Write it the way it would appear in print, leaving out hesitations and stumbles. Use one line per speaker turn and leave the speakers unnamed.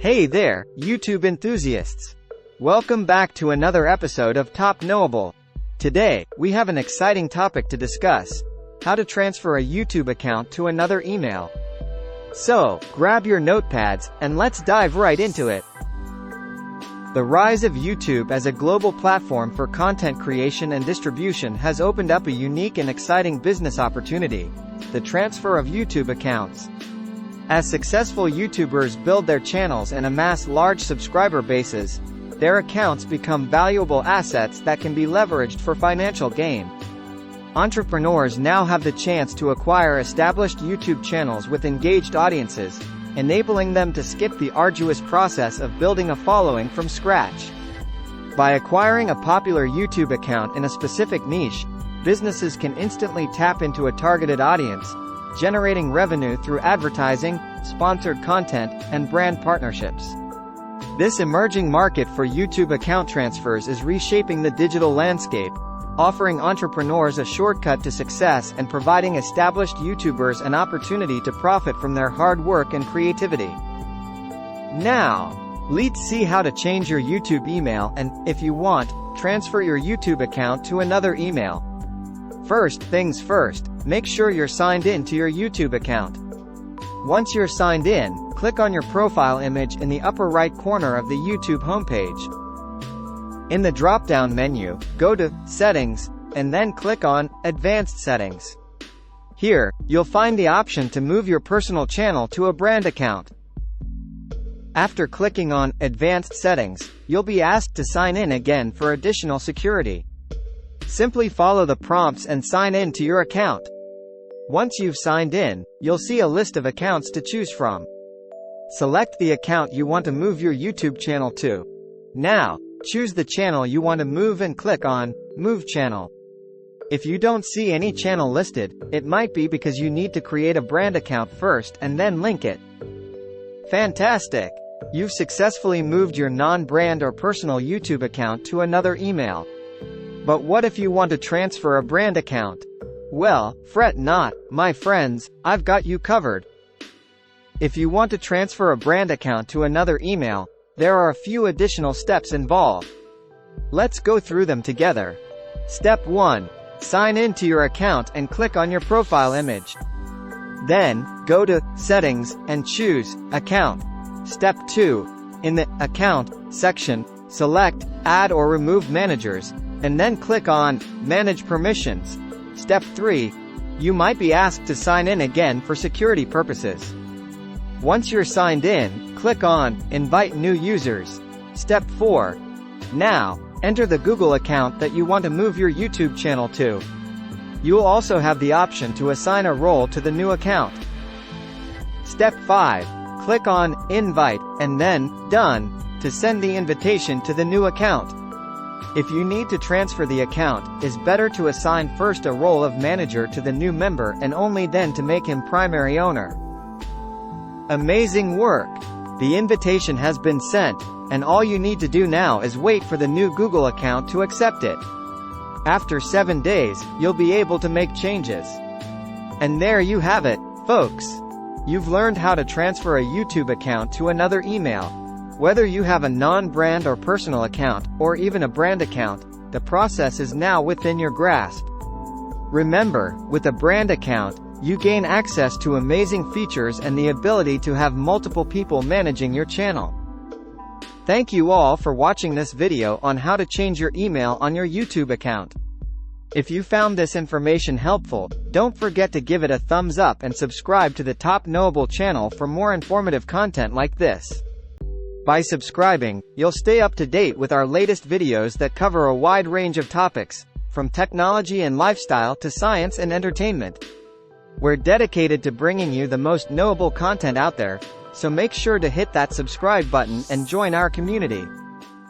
Hey there, YouTube enthusiasts! Welcome back to another episode of Top Knowable. Today, we have an exciting topic to discuss: how to transfer a YouTube account to another email. So, grab your notepads, and let's dive right into it. The rise of YouTube as a global platform for content creation and distribution has opened up a unique and exciting business opportunity: the transfer of YouTube accounts. As successful YouTubers build their channels and amass large subscriber bases, their accounts become valuable assets that can be leveraged for financial gain. Entrepreneurs now have the chance to acquire established YouTube channels with engaged audiences, enabling them to skip the arduous process of building a following from scratch. By acquiring a popular YouTube account in a specific niche, businesses can instantly tap into a targeted audience, generating revenue through advertising, sponsored content, and brand partnerships. This emerging market for YouTube account transfers is reshaping the digital landscape, offering entrepreneurs a shortcut to success and providing established YouTubers an opportunity to profit from their hard work and creativity. Now, let's see how to change your YouTube email and, if you want, transfer your YouTube account to another email. First things first, make sure you're signed in to your YouTube account. Once you're signed in, click on your profile image in the upper right corner of the YouTube homepage. In the drop-down menu, go to Settings, and then click on Advanced Settings. Here, you'll find the option to move your personal channel to a brand account. After clicking on Advanced Settings, you'll be asked to sign in again for additional security. Simply follow the prompts and sign in to your account. Once you've signed in, you'll see a list of accounts to choose from. Select the account you want to move your YouTube channel to. Now, choose the channel you want to move and click on Move Channel. If you don't see any channel listed, it might be because you need to create a brand account first and then link it. Fantastic! You've successfully moved your non-brand or personal YouTube account to another email. But what if you want to transfer a brand account? Well, fret not, my friends, I've got you covered. If you want to transfer a brand account to another email, there are a few additional steps involved. Let's go through them together. Step 1. Sign in to your account and click on your profile image. Then, go to Settings and choose Account. Step 2. In the Account section, select Add or Remove Managers, and then click on Manage Permissions. Step 3. You might be asked to sign in again for security purposes. Once you're signed in, click on Invite New Users. Step 4. Now, enter the Google account that you want to move your YouTube channel to. You'll also have the option to assign a role to the new account. Step 5. Click on Invite, and then Done, to send the invitation to the new account. If you need to transfer the account, it's better to assign first a role of manager to the new member and only then to make him primary owner. Amazing work! The invitation has been sent, and all you need to do now is wait for the new Google account to accept it. After 7 days, you'll be able to make changes. And there you have it, folks! You've learned how to transfer a YouTube account to another email. Whether you have a non-brand or personal account, or even a brand account, the process is now within your grasp. Remember, with a brand account, you gain access to amazing features and the ability to have multiple people managing your channel. Thank you all for watching this video on how to change your email on your YouTube account. If you found this information helpful, don't forget to give it a thumbs up and subscribe to the Top Knowable channel for more informative content like this. By subscribing, you'll stay up to date with our latest videos that cover a wide range of topics, from technology and lifestyle to science and entertainment. We're dedicated to bringing you the most knowable content out there, so make sure to hit that subscribe button and join our community.